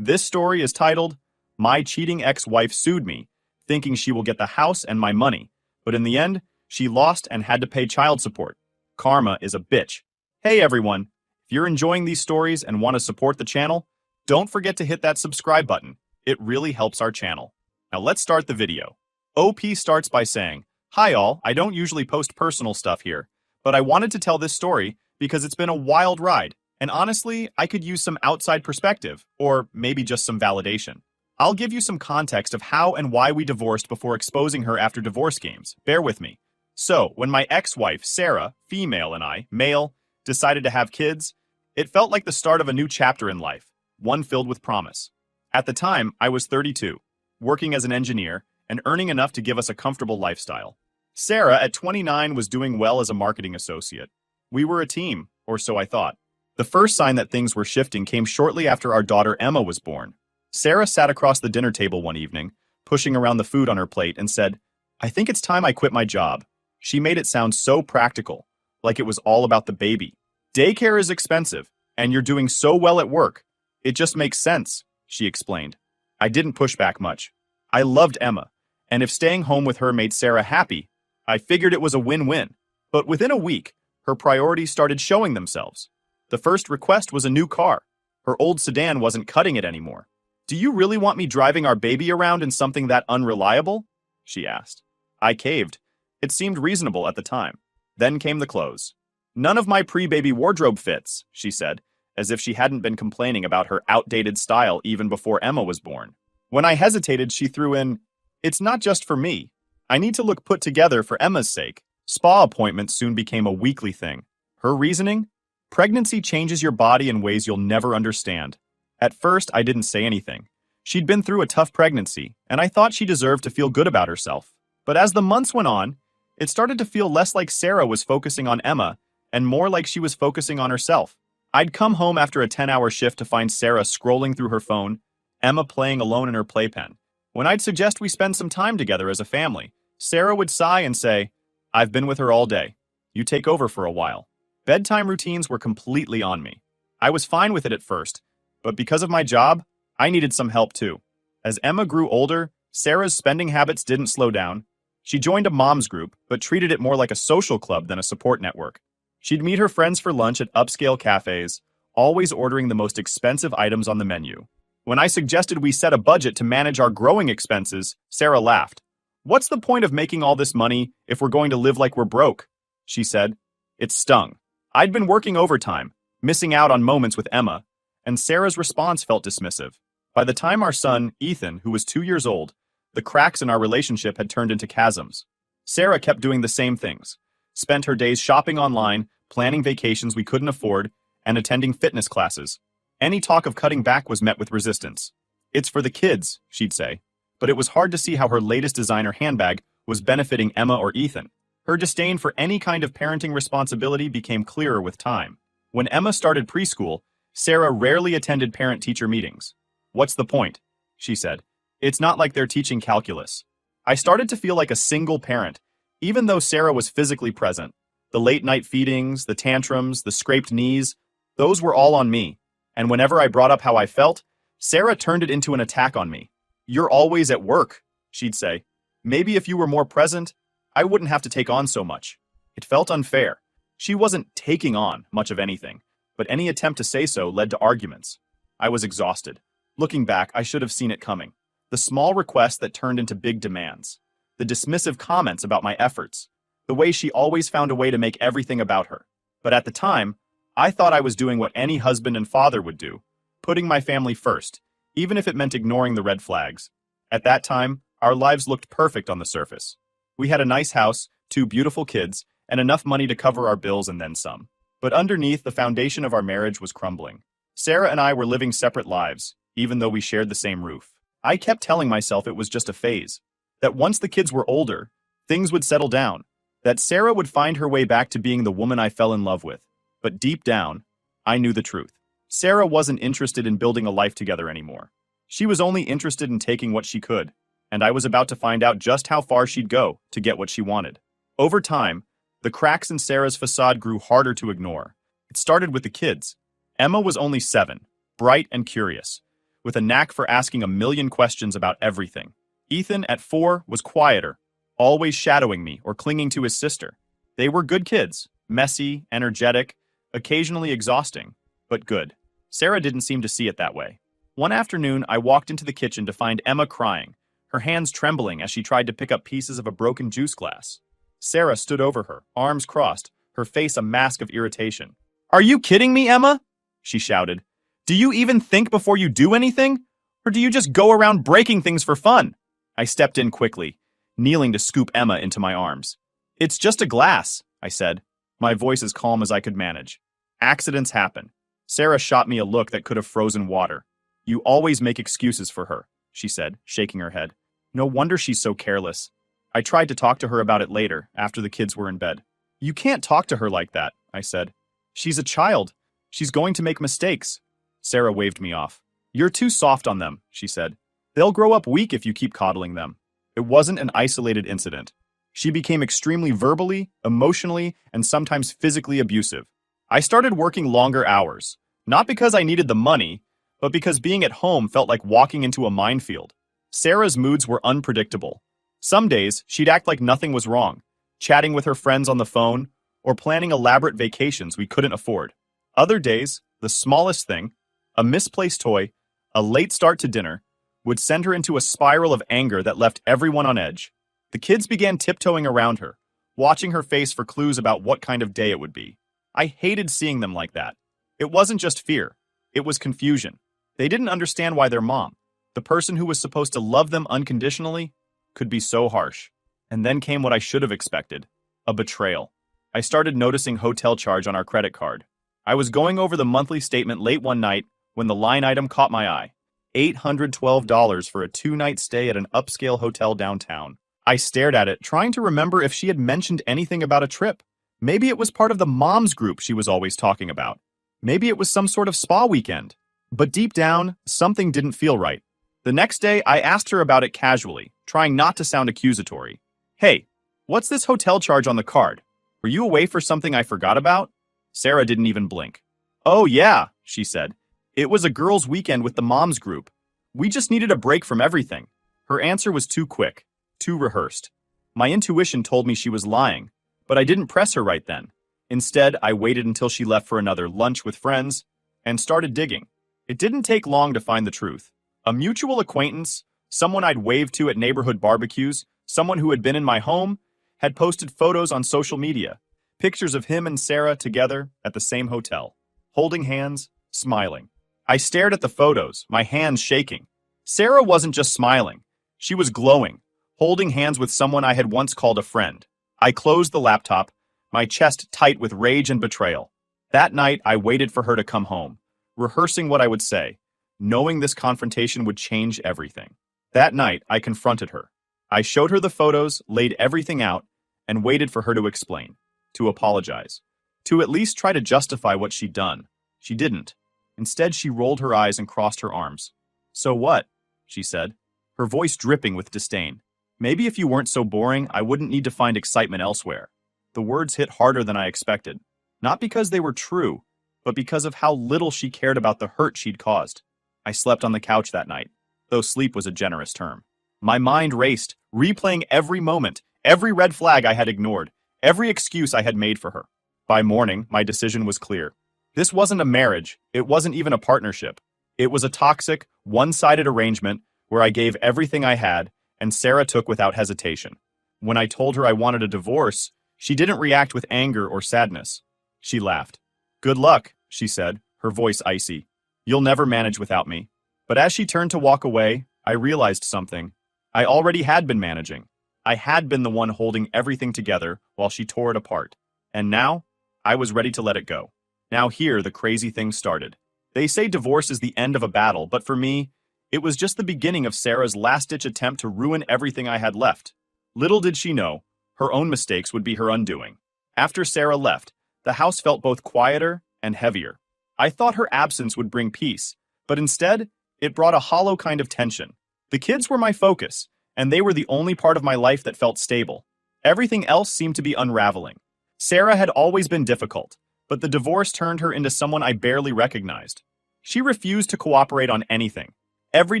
This story is titled, My Cheating Ex-Wife Sued Me, thinking she will get the house and my money, but in the end, she lost and had to pay child support. Karma is a bitch. Hey everyone, if you're enjoying these stories and want to support the channel, don't forget to hit that subscribe button. It really helps our channel. Now let's start the video. OP starts by saying, Hi all, I don't usually post personal stuff here, but I wanted to tell this story because it's been a wild ride. And honestly, I could use some outside perspective, or maybe just some validation. I'll give you some context of how and why we divorced before exposing her after divorce games. Bear with me. So, when my ex-wife, Sarah, female, and I, male, decided to have kids, it felt like the start of a new chapter in life, one filled with promise. At the time, I was 32, working as an engineer, and earning enough to give us a comfortable lifestyle. Sarah, at 29, was doing well as a marketing associate. We were a team, or so I thought. The first sign that things were shifting came shortly after our daughter Emma was born. Sarah sat across the dinner table one evening, pushing around the food on her plate, and said, I think it's time I quit my job. She made it sound so practical, like it was all about the baby. Daycare is expensive, and you're doing so well at work. It just makes sense, she explained. I didn't push back much. I loved Emma, and if staying home with her made Sarah happy, I figured it was a win-win. But within a week, her priorities started showing themselves. The first request was a new car. Her old sedan wasn't cutting it anymore. Do you really want me driving our baby around in something that unreliable? She asked. I caved. It seemed reasonable at the time. Then came the clothes. None of my pre-baby wardrobe fits, she said, as if she hadn't been complaining about her outdated style even before Emma was born. When I hesitated, she threw in, It's not just for me. I need to look put together for Emma's sake. Spa appointments soon became a weekly thing. Her reasoning? Pregnancy changes your body in ways you'll never understand. At first, I didn't say anything. She'd been through a tough pregnancy, and I thought she deserved to feel good about herself. But as the months went on, it started to feel less like Sarah was focusing on Emma, and more like she was focusing on herself. I'd come home after a 10-hour shift to find Sarah scrolling through her phone, Emma playing alone in her playpen. When I'd suggest we spend some time together as a family, Sarah would sigh and say, I've been with her all day. You take over for a while. Bedtime routines were completely on me. I was fine with it at first, but because of my job, I needed some help too. As Emma grew older, Sarah's spending habits didn't slow down. She joined a mom's group, but treated it more like a social club than a support network. She'd meet her friends for lunch at upscale cafes, always ordering the most expensive items on the menu. When I suggested we set a budget to manage our growing expenses, Sarah laughed. What's the point of making all this money if we're going to live like we're broke? She said. It stung. I'd been working overtime, missing out on moments with Emma, and Sarah's response felt dismissive. By the time our son, Ethan, who was 2 years old, the cracks in our relationship had turned into chasms. Sarah kept doing the same things, spent her days shopping online, planning vacations we couldn't afford, and attending fitness classes. Any talk of cutting back was met with resistance. It's for the kids, she'd say, but it was hard to see how her latest designer handbag was benefiting Emma or Ethan. Her disdain for any kind of parenting responsibility became clearer with time. When Emma started preschool, Sarah rarely attended parent-teacher meetings. What's the point? She said. It's not like they're teaching calculus. I started to feel like a single parent, even though Sarah was physically present. The late-night feedings, the tantrums, the scraped knees, those were all on me. And whenever I brought up how I felt, Sarah turned it into an attack on me. You're always at work, she'd say. Maybe if you were more present, I wouldn't have to take on so much. It felt unfair. She wasn't taking on much of anything, but any attempt to say so led to arguments. I was exhausted. Looking back, I should have seen it coming. The small requests that turned into big demands. The dismissive comments about my efforts. The way she always found a way to make everything about her. But at the time, I thought I was doing what any husband and father would do, putting my family first, even if it meant ignoring the red flags. At that time, our lives looked perfect on the surface. We had a nice house, 2 beautiful kids, and enough money to cover our bills and then some. But underneath, the foundation of our marriage was crumbling. Sarah and I were living separate lives, even though we shared the same roof. I kept telling myself it was just a phase, that once the kids were older, things would settle down, that Sarah would find her way back to being the woman I fell in love with. But deep down, I knew the truth. Sarah wasn't interested in building a life together anymore. She was only interested in taking what she could, and I was about to find out just how far she'd go to get what she wanted. Over time, the cracks in Sarah's facade grew harder to ignore. It started with the kids. Emma was only 7, bright and curious. with a knack for asking a million questions about everything. Ethan, at 4, was quieter, always shadowing me or clinging to his sister. They were good kids, messy, energetic, occasionally exhausting, but good. Sarah didn't seem to see it that way. One afternoon, I walked into the kitchen to find Emma crying, her hands trembling as she tried to pick up pieces of a broken juice glass. Sarah stood over her, arms crossed, her face a mask of irritation. "Are you kidding me, Emma?" she shouted. "Do you even think before you do anything? Or do you just go around breaking things for fun?" I stepped in quickly, kneeling to scoop Emma into my arms. "It's just a glass," I said, my voice as calm as I could manage. "Accidents happen." Sarah shot me a look that could have frozen water. "You always make excuses for her," she said, shaking her head. "No wonder she's so careless." I tried to talk to her about it later, after the kids were in bed. "You can't talk to her like that," I said. "She's a child. She's going to make mistakes." Sarah waved me off. "You're too soft on them," she said. "They'll grow up weak if you keep coddling them." It wasn't an isolated incident. She became extremely verbally, emotionally, and sometimes physically abusive. I started working longer hours, not because I needed the money, but because being at home felt like walking into a minefield. Sarah's moods were unpredictable. Some days, she'd act like nothing was wrong, chatting with her friends on the phone, or planning elaborate vacations we couldn't afford. Other days, the smallest thing, a misplaced toy, a late start to dinner, would send her into a spiral of anger that left everyone on edge. The kids began tiptoeing around her, watching her face for clues about what kind of day it would be. I hated seeing them like that. It wasn't just fear, it was confusion. They didn't understand why their mom, the person who was supposed to love them unconditionally, could be so harsh. And then came what I should have expected, a betrayal. I started noticing hotel charge on our credit card. I was going over the monthly statement late one night when the line item caught my eye. $812 for a 2-night stay at an upscale hotel downtown. I stared at it, trying to remember if she had mentioned anything about a trip. Maybe it was part of the moms group she was always talking about. Maybe it was some sort of spa weekend. But deep down, something didn't feel right. The next day, I asked her about it casually, trying not to sound accusatory. "Hey, what's this hotel charge on the card? Were you away for something I forgot about?" Sarah didn't even blink. "Oh yeah," she said. "It was a girls' weekend with the moms group. We just needed a break from everything." Her answer was too quick, too rehearsed. My intuition told me she was lying, but I didn't press her right then. Instead, I waited until she left for another lunch with friends and started digging. It didn't take long to find the truth. A mutual acquaintance, someone I'd waved to at neighborhood barbecues, someone who had been in my home, had posted photos on social media, pictures of him and Sarah together at the same hotel, holding hands, smiling. I stared at the photos, my hands shaking. Sarah wasn't just smiling. She was glowing, holding hands with someone I had once called a friend. I closed the laptop, my chest tight with rage and betrayal. That night, I waited for her to come home, rehearsing what I would say, knowing this confrontation would change everything. That night, I confronted her. I showed her the photos, laid everything out, and waited for her to explain, to apologize, to at least try to justify what she'd done. She didn't. Instead, she rolled her eyes and crossed her arms. "So what?" she said, her voice dripping with disdain. "Maybe if you weren't so boring, I wouldn't need to find excitement elsewhere." The words hit harder than I expected, not because they were true, but because of how little she cared about the hurt she'd caused. I slept on the couch that night, though sleep was a generous term. My mind raced, replaying every moment, every red flag I had ignored, every excuse I had made for her. By morning, my decision was clear. This wasn't a marriage, it wasn't even a partnership. It was a toxic, one-sided arrangement where I gave everything I had, and Sarah took without hesitation. When I told her I wanted a divorce, she didn't react with anger or sadness. She laughed. "Good luck," she said, her voice icy. "You'll never manage without me." But as she turned to walk away, I realized something. I already had been managing. I had been the one holding everything together while she tore it apart. And now, I was ready to let it go. Now here, the crazy thing started. They say divorce is the end of a battle, but for me, it was just the beginning of Sarah's last-ditch attempt to ruin everything I had left. Little did she know, her own mistakes would be her undoing. After Sarah left, the house felt both quieter and heavier. I thought her absence would bring peace, but instead, it brought a hollow kind of tension. The kids were my focus, and they were the only part of my life that felt stable. Everything else seemed to be unraveling. Sarah had always been difficult, but the divorce turned her into someone I barely recognized. She refused to cooperate on anything. Every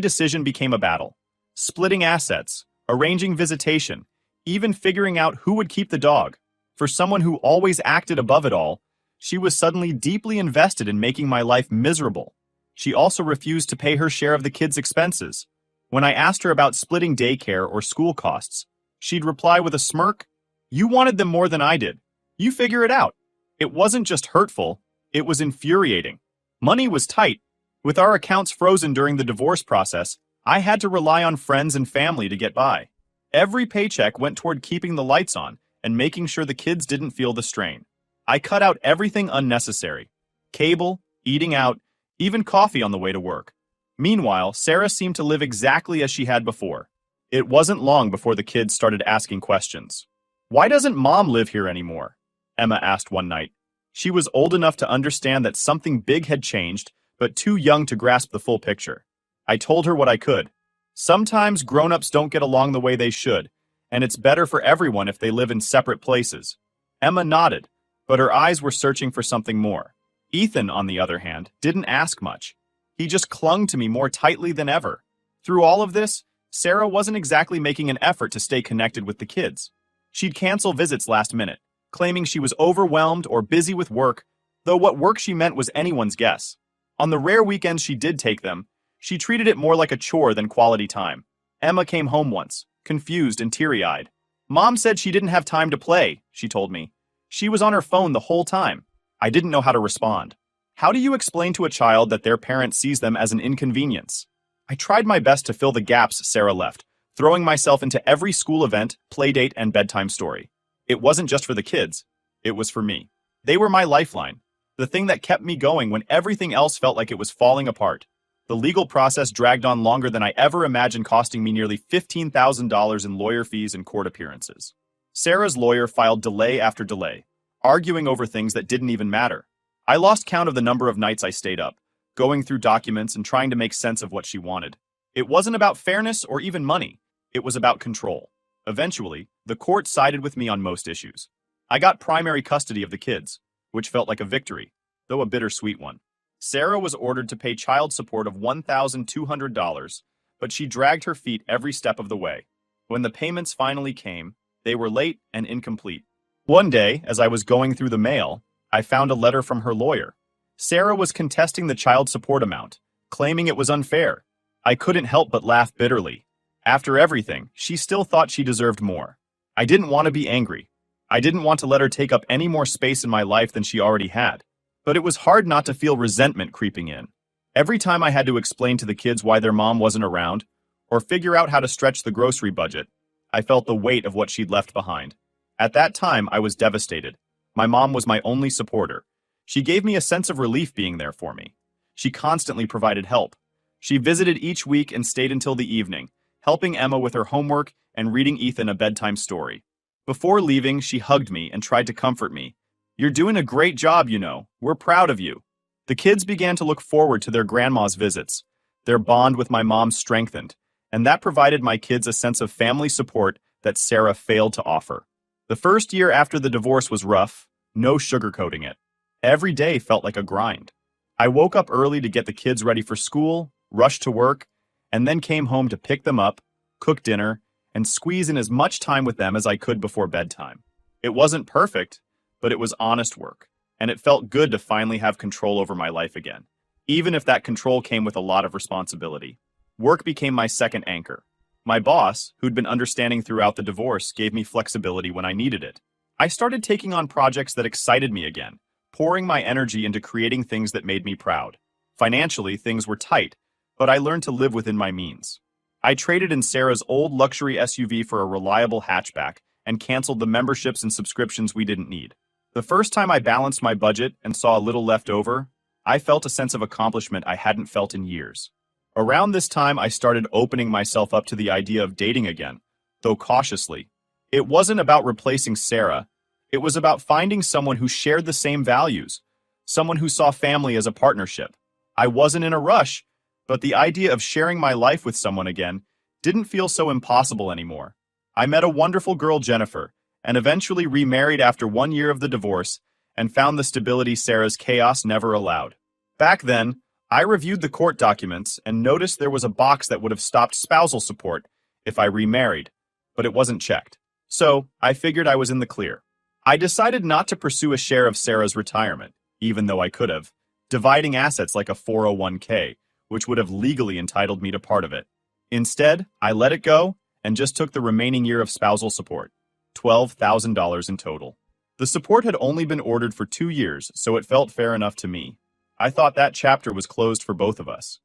decision became a battle. Splitting assets, arranging visitation, even figuring out who would keep the dog. For someone who always acted above it all, she was suddenly deeply invested in making my life miserable. She also refused to pay her share of the kids' expenses. When I asked her about splitting daycare or school costs, she'd reply with a smirk, "You wanted them more than I did. You figure it out." It wasn't just hurtful, it was infuriating. Money was tight. With our accounts frozen during the divorce process, I had to rely on friends and family to get by. Every paycheck went toward keeping the lights on and making sure the kids didn't feel the strain. I cut out everything unnecessary. Cable, eating out, even coffee on the way to work. Meanwhile, Sarah seemed to live exactly as she had before. It wasn't long before the kids started asking questions. "Why doesn't Mom live here anymore?" Emma asked one night. She was old enough to understand that something big had changed, but too young to grasp the full picture. I told her what I could. Sometimes grown-ups don't get along the way they should, and it's better for everyone if they live in separate places. Emma nodded, but her eyes were searching for something more. Ethan, on the other hand, didn't ask much. He just clung to me more tightly than ever. Through all of this, Sarah wasn't exactly making an effort to stay connected with the kids. She'd cancel visits last minute, claiming she was overwhelmed or busy with work, though what work she meant was anyone's guess. On the rare weekends she did take them, she treated it more like a chore than quality time. Emma came home once, confused and teary-eyed. "Mom said she didn't have time to play," she told me. "She was on her phone the whole time." I didn't know how to respond. How do you explain to a child that their parent sees them as an inconvenience? I tried my best to fill the gaps Sarah left, throwing myself into every school event, playdate, and bedtime story. It wasn't just for the kids, it was for me. They were my lifeline, the thing that kept me going when everything else felt like it was falling apart. The legal process dragged on longer than I ever imagined, costing me nearly $15,000 in lawyer fees and court appearances. Sarah's lawyer filed delay after delay, arguing over things that didn't even matter. I lost count of the number of nights I stayed up, going through documents and trying to make sense of what she wanted. It wasn't about fairness or even money. It was about control. Eventually, the court sided with me on most issues. I got primary custody of the kids, which felt like a victory, though a bittersweet one. Sarah was ordered to pay child support of $1,200, but she dragged her feet every step of the way. When the payments finally came, they were late and incomplete. One day, as I was going through the mail, I found a letter from her lawyer. Sarah was contesting the child support amount, claiming it was unfair. I couldn't help but laugh bitterly. After everything, she still thought she deserved more. I didn't want to be angry. I didn't want to let her take up any more space in my life than she already had. But it was hard not to feel resentment creeping in. Every time I had to explain to the kids why their mom wasn't around, or figure out how to stretch the grocery budget, I felt the weight of what she'd left behind. At that time, I was devastated. My mom was my only supporter. She gave me a sense of relief being there for me. She constantly provided help. She visited each week and stayed until the evening, helping Emma with her homework and reading Ethan a bedtime story. Before leaving, she hugged me and tried to comfort me. "You're doing a great job, you know. We're proud of you." The kids began to look forward to their grandma's visits. Their bond with my mom strengthened, and that provided my kids a sense of family support that Sarah failed to offer. The first year after the divorce was rough, no sugarcoating it. Every day felt like a grind. I woke up early to get the kids ready for school, rushed to work, and then came home to pick them up, cook dinner, and squeeze in as much time with them as I could before bedtime. It wasn't perfect, but it was honest work, and it felt good to finally have control over my life again, even if that control came with a lot of responsibility. Work became my second anchor. My boss, who'd been understanding throughout the divorce, gave me flexibility when I needed it. I started taking on projects that excited me again, pouring my energy into creating things that made me proud. Financially, things were tight, but I learned to live within my means. I traded in Sarah's old luxury SUV for a reliable hatchback and canceled the memberships and subscriptions we didn't need. The first time I balanced my budget and saw a little left over, I felt a sense of accomplishment I hadn't felt in years. Around this time, I started opening myself up to the idea of dating again, though cautiously. It wasn't about replacing Sarah. It was about finding someone who shared the same values, someone who saw family as a partnership. I wasn't in a rush, but the idea of sharing my life with someone again didn't feel so impossible anymore. I met a wonderful girl, Jennifer, and eventually remarried after 1 year of the divorce and found the stability Sarah's chaos never allowed. Back then, I reviewed the court documents and noticed there was a box that would have stopped spousal support if I remarried, but it wasn't checked. So, I figured I was in the clear. I decided not to pursue a share of Sarah's retirement, even though I could have, dividing assets like a 401k, which would have legally entitled me to part of it. Instead, I let it go and just took the remaining year of spousal support, $12,000 in total. The support had only been ordered for 2 years, so it felt fair enough to me. I thought that chapter was closed for both of us.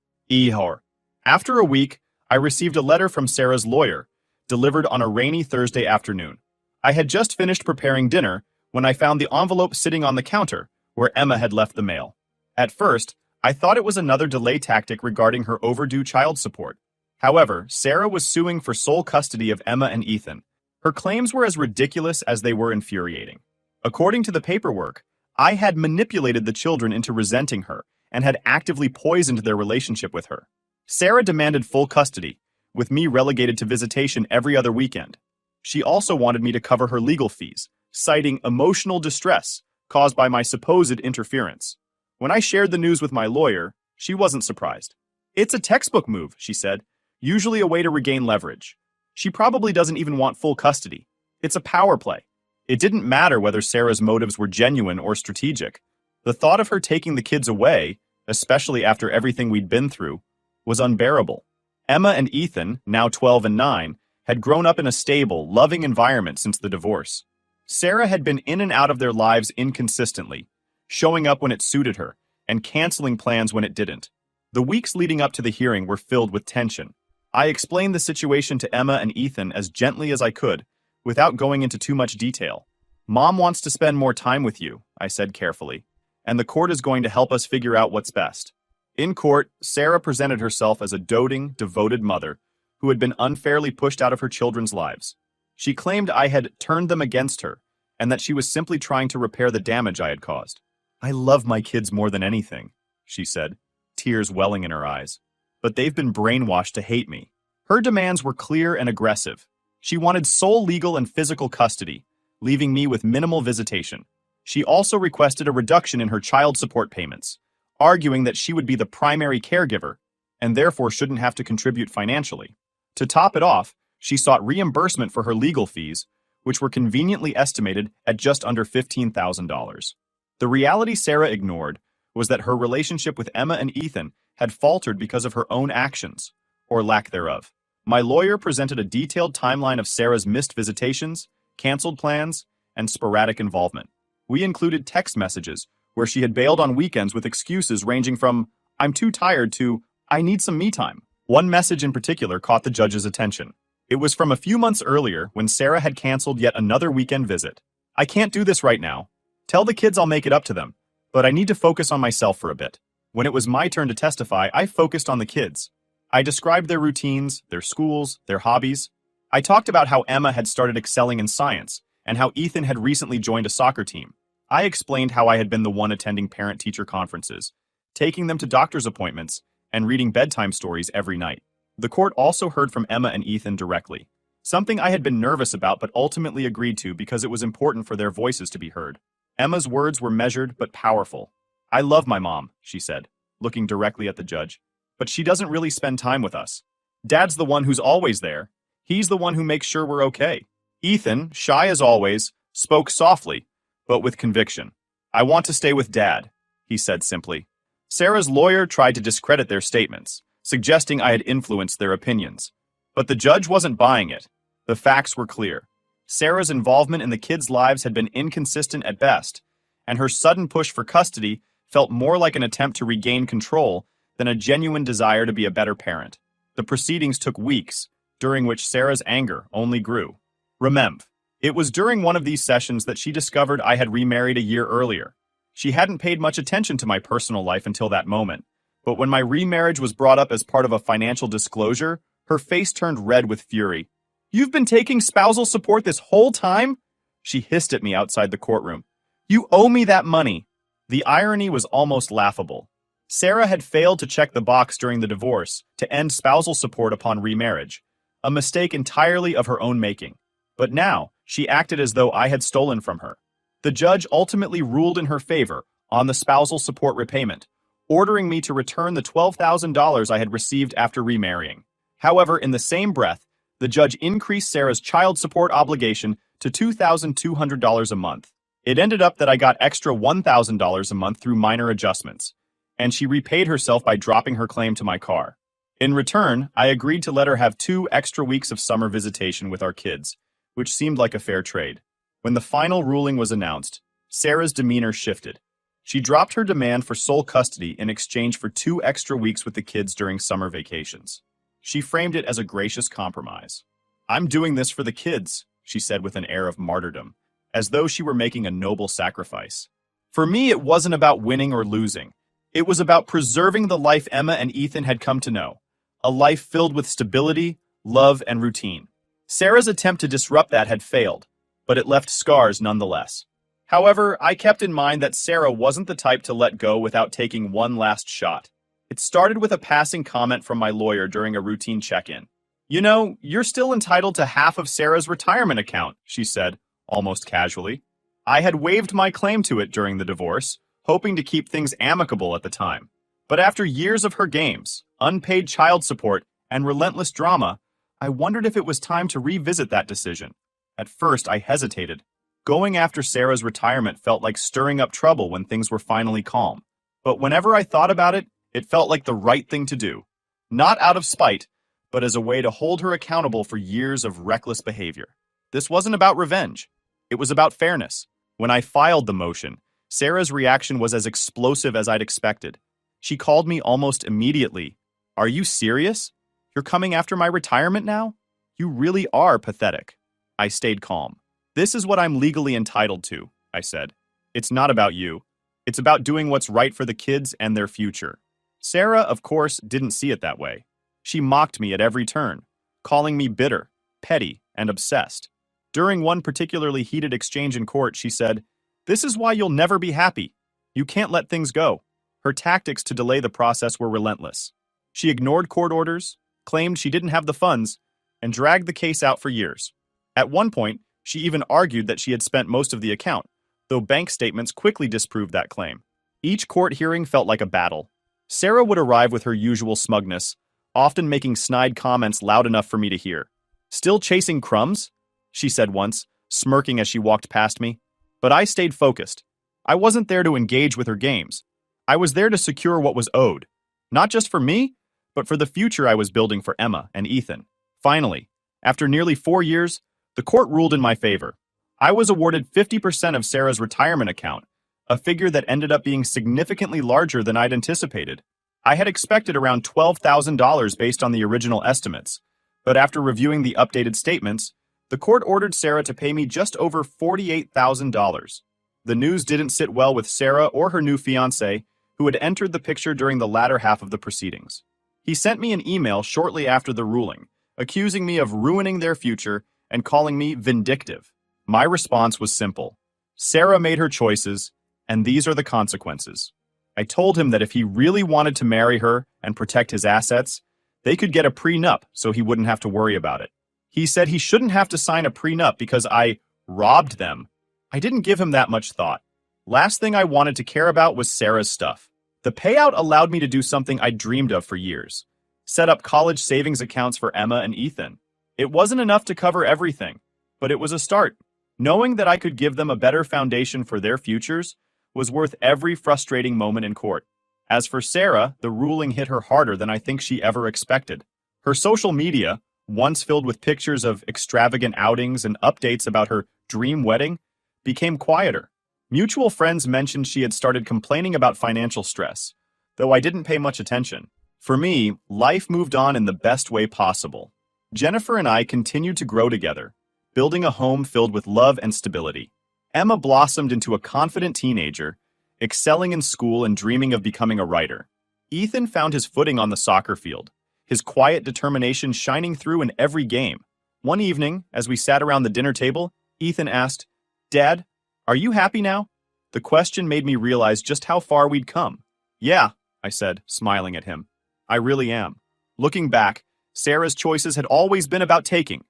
After a week, I received a letter from Sarah's lawyer, delivered on a rainy Thursday afternoon. I had just finished preparing dinner when I found the envelope sitting on the counter where Emma had left the mail. At first, I thought it was another delay tactic regarding her overdue child support. However, Sarah was suing for sole custody of Emma and Ethan. Her claims were as ridiculous as they were infuriating. According to the paperwork, I had manipulated the children into resenting her and had actively poisoned their relationship with her. Sarah demanded full custody, with me relegated to visitation every other weekend. She also wanted me to cover her legal fees, citing emotional distress caused by my supposed interference. When I shared the news with my lawyer, she wasn't surprised. "It's a textbook move," she said, "usually a way to regain leverage. She probably doesn't even want full custody. It's a power play." It didn't matter whether Sarah's motives were genuine or strategic. The thought of her taking the kids away, especially after everything we'd been through, was unbearable. Emma and Ethan, now 12 and 9, had grown up in a stable, loving environment since the divorce. Sarah had been in and out of their lives inconsistently, showing up when it suited her, and canceling plans when it didn't. The weeks leading up to the hearing were filled with tension. I explained the situation to Emma and Ethan as gently as I could, without going into too much detail. "Mom wants to spend more time with you," I said carefully, "and the court is going to help us figure out what's best." In court, Sarah presented herself as a doting, devoted mother who had been unfairly pushed out of her children's lives. She claimed I had turned them against her, and that she was simply trying to repair the damage I had caused. "I love my kids more than anything," she said, tears welling in her eyes. "But they've been brainwashed to hate me." Her demands were clear and aggressive. She wanted sole legal and physical custody, leaving me with minimal visitation. She also requested a reduction in her child support payments, arguing that she would be the primary caregiver and therefore shouldn't have to contribute financially. To top it off, she sought reimbursement for her legal fees, which were conveniently estimated at just under $15,000. The reality Sarah ignored was that her relationship with Emma and Ethan had faltered because of her own actions, or lack thereof. My lawyer presented a detailed timeline of Sarah's missed visitations, canceled plans, and sporadic involvement. We included text messages where she had bailed on weekends with excuses ranging from, "I'm too tired," to, "I need some me time." One message in particular caught the judge's attention. It was from a few months earlier when Sarah had canceled yet another weekend visit. "I can't do this right now. Tell the kids I'll make it up to them, but I need to focus on myself for a bit." When it was my turn to testify, I focused on the kids. I described their routines, their schools, their hobbies. I talked about how Emma had started excelling in science and how Ethan had recently joined a soccer team. I explained how I had been the one attending parent-teacher conferences, taking them to doctor's appointments, and reading bedtime stories every night. The court also heard from Emma and Ethan directly, something I had been nervous about but ultimately agreed to because it was important for their voices to be heard. Emma's words were measured but powerful. "I love my mom," she said, looking directly at the judge, "but she doesn't really spend time with us. Dad's the one who's always there. He's the one who makes sure we're okay." Ethan, shy as always, spoke softly, but with conviction. "I want to stay with Dad," he said simply. Sarah's lawyer tried to discredit their statements, suggesting I had influenced their opinions. But the judge wasn't buying it. The facts were clear. Sarah's involvement in the kids' lives had been inconsistent at best, and her sudden push for custody felt more like an attempt to regain control than a genuine desire to be a better parent. The proceedings took weeks, during which Sarah's anger only grew. Remember, it was during one of these sessions that she discovered I had remarried a year earlier. She hadn't paid much attention to my personal life until that moment, but when my remarriage was brought up as part of a financial disclosure, her face turned red with fury. "You've been taking spousal support this whole time?" She hissed at me outside the courtroom. "You owe me that money." The irony was almost laughable. Sarah had failed to check the box during the divorce to end spousal support upon remarriage, a mistake entirely of her own making. But now, she acted as though I had stolen from her. The judge ultimately ruled in her favor on the spousal support repayment, ordering me to return the $12,000 I had received after remarrying. However, in the same breath, the judge increased Sarah's child support obligation to $2,200 a month. It ended up that I got extra $1,000 a month through minor adjustments, and she repaid herself by dropping her claim to my car. In return, I agreed to let her have 2 extra weeks of summer visitation with our kids, which seemed like a fair trade. When the final ruling was announced, Sarah's demeanor shifted. She dropped her demand for sole custody in exchange for 2 extra weeks with the kids during summer vacations. She framed it as a gracious compromise. "I'm doing this for the kids," she said with an air of martyrdom, as though she were making a noble sacrifice. For me, it wasn't about winning or losing. It was about preserving the life Emma and Ethan had come to know, a life filled with stability, love, and routine. Sarah's attempt to disrupt that had failed, but it left scars nonetheless. However, I kept in mind that Sarah wasn't the type to let go without taking one last shot. It started with a passing comment from my lawyer during a routine check-in. "You know, you're still entitled to half of Sarah's retirement account," she said, almost casually. I had waived my claim to it during the divorce, hoping to keep things amicable at the time. But after years of her games, unpaid child support, and relentless drama, I wondered if it was time to revisit that decision. At first, I hesitated. Going after Sarah's retirement felt like stirring up trouble when things were finally calm. But whenever I thought about it, it felt like the right thing to do. Not out of spite, but as a way to hold her accountable for years of reckless behavior. This wasn't about revenge. It was about fairness. When I filed the motion, Sarah's reaction was as explosive as I'd expected. She called me almost immediately. "Are you serious? You're coming after my retirement now? You really are pathetic." I stayed calm. "This is what I'm legally entitled to," I said. "It's not about you. It's about doing what's right for the kids and their future." Sarah, of course, didn't see it that way. She mocked me at every turn, calling me bitter, petty, and obsessed. During one particularly heated exchange in court, she said, "This is why you'll never be happy. You can't let things go." Her tactics to delay the process were relentless. She ignored court orders, claimed she didn't have the funds, and dragged the case out for years. At one point, she even argued that she had spent most of the account, though bank statements quickly disproved that claim. Each court hearing felt like a battle. Sarah would arrive with her usual smugness, often making snide comments loud enough for me to hear. "Still chasing crumbs?" she said once, smirking as she walked past me. But I stayed focused. I wasn't there to engage with her games. I was there to secure what was owed, not just for me, but for the future I was building for Emma and Ethan. Finally, after nearly 4 years, the court ruled in my favor. I was awarded 50% of Sarah's retirement account, a figure that ended up being significantly larger than I'd anticipated. I had expected around $12,000 based on the original estimates, but after reviewing the updated statements, the court ordered Sarah to pay me just over $48,000. The news didn't sit well with Sarah or her new fiancé, who had entered the picture during the latter half of the proceedings. He sent me an email shortly after the ruling, accusing me of ruining their future and calling me vindictive. My response was simple. Sarah made her choices, and these are the consequences. I told him that if he really wanted to marry her and protect his assets, they could get a prenup so he wouldn't have to worry about it. He said he shouldn't have to sign a prenup because I robbed them. I didn't give him that much thought. Last thing I wanted to care about was Sarah's stuff. The payout allowed me to do something I'd dreamed of for years. Set up college savings accounts for Emma and Ethan. It wasn't enough to cover everything, but it was a start. Knowing that I could give them a better foundation for their futures was worth every frustrating moment in court. As for Sarah, the ruling hit her harder than I think she ever expected. Her social media, once filled with pictures of extravagant outings and updates about her dream wedding, became quieter. Mutual friends mentioned she had started complaining about financial stress, though I didn't pay much attention. For me, life moved on in the best way possible. Jennifer and I continued to grow together, building a home filled with love and stability. Emma blossomed into a confident teenager, excelling in school and dreaming of becoming a writer. Ethan found his footing on the soccer field, his quiet determination shining through in every game. One evening, as we sat around the dinner table, Ethan asked, "Dad, are you happy now?" The question made me realize just how far we'd come. "Yeah," I said, smiling at him. "I really am." Looking back, Sarah's choices had always been about taking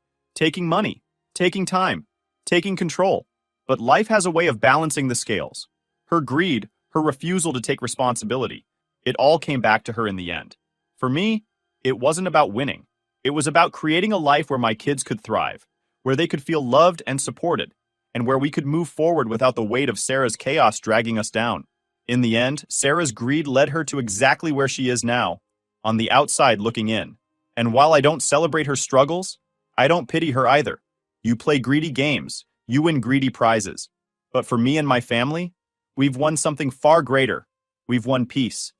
money, taking time, taking control. But life has a way of balancing the scales. Her greed, her refusal to take responsibility, It all came back to her in the end. For me, it wasn't about winning. It was about creating a life where my kids could thrive, where they could feel loved and supported, and where we could move forward without the weight of Sarah's chaos dragging us down. In the end, Sarah's greed led her to exactly where she is now, on the outside looking in. And while I don't celebrate her struggles, I don't pity her either. You play greedy games, you win greedy prizes. But for me and my family, we've won something far greater. We've won peace.